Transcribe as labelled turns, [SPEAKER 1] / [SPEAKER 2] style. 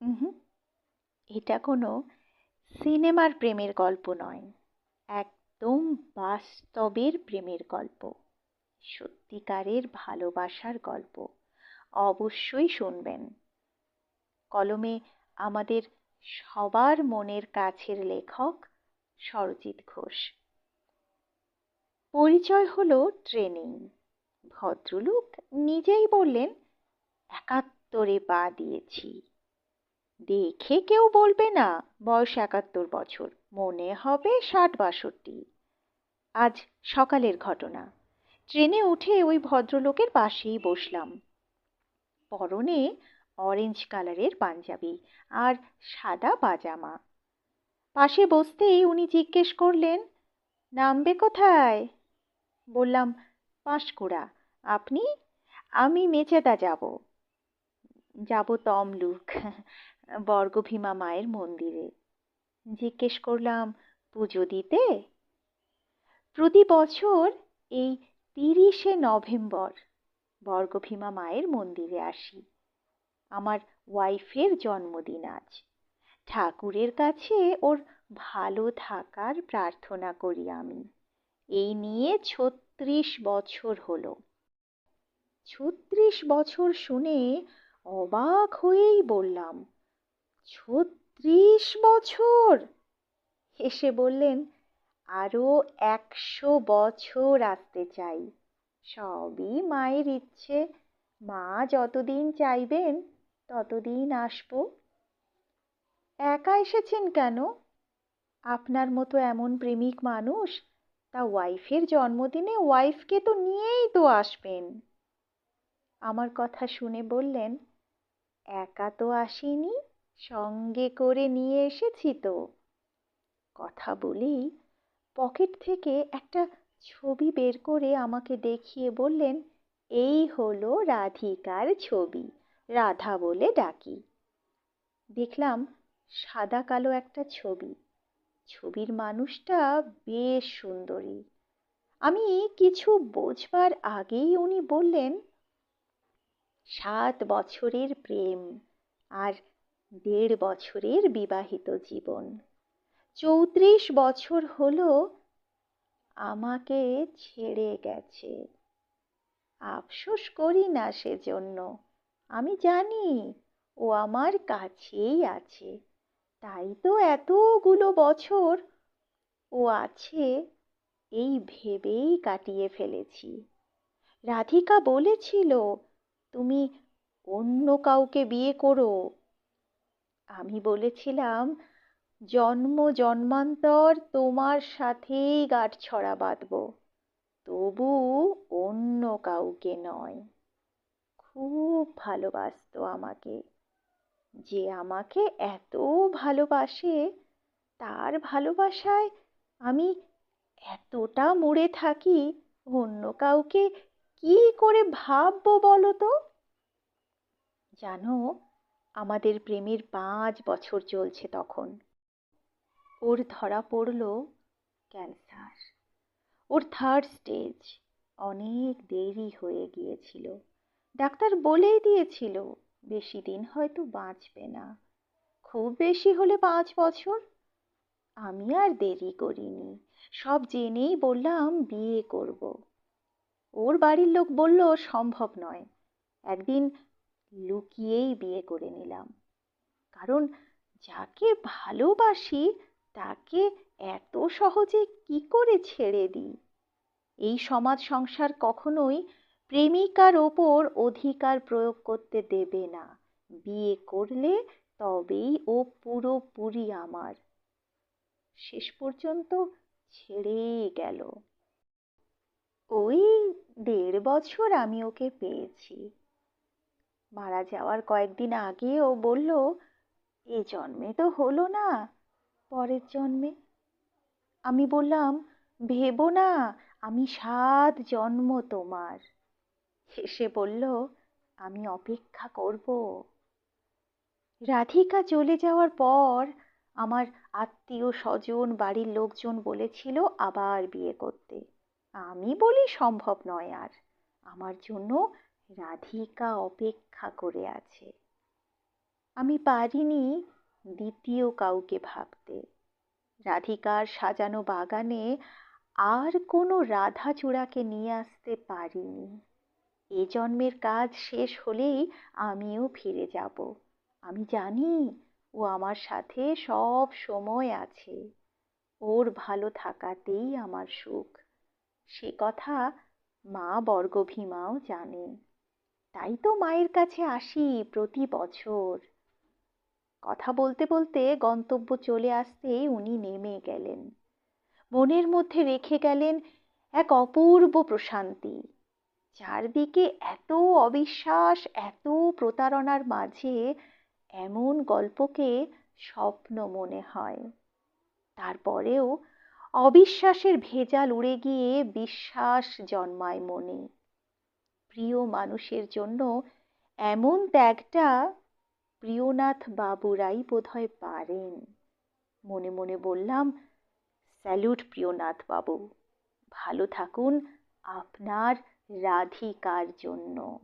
[SPEAKER 1] উহুম, এটা কোনো সিনেমার প্রেমের গল্প নয়, একদম বাস্তবের প্রেমের গল্প, সত্যিকারের ভালোবাসার গল্প। অবশ্যই শুনবেন। কলমে আমাদের সবার মনের কাছের লেখক সরজিৎ ঘোষ। পরিচয় হলো ট্রেনিং। ভদ্রলোক নিজেই বললেন, ৭১-এ পা দিয়েছি। দেখে কেউ বলবে না বয়স ৭১ বছর, মনে হবে ৬০-৬২। আজ সকালের ঘটনা। ট্রেনে উঠে ওই ভদ্রলোকের পাশেই বসলাম। পরনে অরেঞ্জ কালারের পাঞ্জাবি আর সাদা পাজামা। পাশে বসতেই উনি জিজ্ঞেস করলেন, নামবে কোথায়? বললাম, পাঁশকুড়া। আপনি? আমি মেচেদা যাব। যাব তমলুক, বর্গভীমা মায়ের মন্দিরে। জিজ্ঞেস করলাম, পুজো দিতে? প্রতি বছর এই ৩০শে নভেম্বর বর্গভীমা মায়ের মন্দিরে আসি। আমার ওয়াইফের জন্মদিন আজ। ঠাকুরের কাছে ওর ভালো থাকার প্রার্থনা করি আমি। এই নিয়ে ৩৬ বছর হলো। ৩৬ বছর শুনে অবাক হয়েই বললাম, ৩৬ বছর? হেসে বললেন, আরো ১০০ বছর আসতে চাই। সবই মায়ের ইচ্ছে, মা যতদিন চাইবেন ততদিন আসবো। একা এসেছেন কেন? আপনার মতো এমন প্রেমিক মানুষ, তা ওয়াইফের জন্মদিনে ওয়াইফকে তো নিয়েই তো আসবেন। আমার কথা শুনে বললেন, একা তো আসিনি, সঙ্গে করে নিয়ে এসেছি তো। কথা বলেই পকেট থেকে একটা ছবি বের করে আমাকে দেখিয়ে বললেন, এই হলো রাধিকার ছবি, রাধা বলে ডাকি। দেখলাম সাদা কালো একটা ছবি। ছবির মানুষটা বেশ সুন্দরী। আমি কিছু বোঝবার আগেই উনি বললেন, ৭ বছরের প্রেম আর ১.৫ বছরের বিবাহিত জীবন। ৩৪ বছর হলো আমাকে ছেড়ে গেছে। আফসোস করি না সেজন্য। আমি জানি ও আমার কাছেই আছে। তাই তো এতগুলো বছর ও আছে এই ভেবেই কাটিয়ে ফেলেছি। রাধিকা বলেছিল, তুমি অন্য কাউকে বিয়ে করো। আমি বলেছিলাম, জন্ম জন্মান্তর তোমার সাথেই গাঁটছড়া বাঁধবো, তবু অন্য কাউকে নয়। খুব ভালোবাসতো আমাকে। যে আমাকে এত ভালোবাসে, তার ভালোবাসায় আমি এতটা মরে থাকি, অন্য কাউকে কি করে ভাববো বলো তো? জানো, আমাদের প্রেমের ৫ বছর চলছে তখন। ওর ধরা পড়ল ক্যান্সার। ওর 3rd স্টেজ। অনেক দেরি হয়ে গিয়েছিল। ডাক্তার বলেই দিয়েছিল বেশি দিন হয়তো বাঁচবে না, খুব বেশি হলে 5 বছর। আমি আর দেরি করিনি, সব জেনেই বললাম বিয়ে করব। ওর বাড়ির লোক বলল সম্ভব নয়। একদিন লুকিয়েই বিয়ে করে নিলাম, কারণ যাকে ভালোবাসি তাকে এত সহজে কি করে ছেড়ে দিই? এই সমাজ সংসার কখনোই প্রেমিকার ওপর অধিকার প্রয়োগ করতে দেবে না। বিয়ে করলে তবেই ও পুরোপুরি আমার। শেষ পর্যন্ত ছেড়েই গেল। ওই ১.৫ বছর আমি ওকে পেয়েছি। মারা যাওয়ার কয়েকদিন আগে ও বলল, এ জন্মে তো হলো না, পরের জন্মে। আমি বললাম, ভেবো না, আমি ৭ জন্ম তোমার। হেসে বলল, আমি অপেক্ষা করব। রাধিকা চলে যাওয়ার পর আমার আত্মীয় স্বজন, বাড়ির লোকজন বলেছিল আবার বিয়ে করতে। আমি বলি সম্ভব নয় আর, আমার জন্য রাধিকা অপেক্ষা করে আছে। আমি পারিনি দ্বিতীয় কাউকে ভাবতে। রাধিকার সাজানো বাগানে আর কোনো রাধাচূড়াকে নিয়ে আসতে পারিনি। এ জন্মের কাজ শেষ হলেই আমিও ফিরে যাব। আমি জানি ও আমার সাথে সব সময় আছে। ওর ভালো থাকাতেই আমার সুখ। সে কথা মা বর্গভীমাও জানে। তাই তো মায়ের কাছে আসি প্রতি বছর। কথা বলতে বলতে গন্তব্য চলে আসতেই উনি নেমে গেলেন। মনের মধ্যে রেখে গেলেন এক অপূর্ব প্রশান্তি। চারদিকে এত অবিশ্বাস, এত প্রতারণার মাঝে এমন গল্পকে স্বপ্ন মনে হয়। তারপরেও অবিশ্বাসের ভেজাল উড়ে গিয়ে বিশ্বাস জন্মায় মনে। প্রিয় মানুষের জন্য এমন ত্যাগটা প্রিয়নাথ বাবুরাই বোধহয় পারেন। মনে মনে বললাম, স্যালুট প্রিয়নাথ বাবু, ভালো থাকুন আপনার রাধিকার জন্য।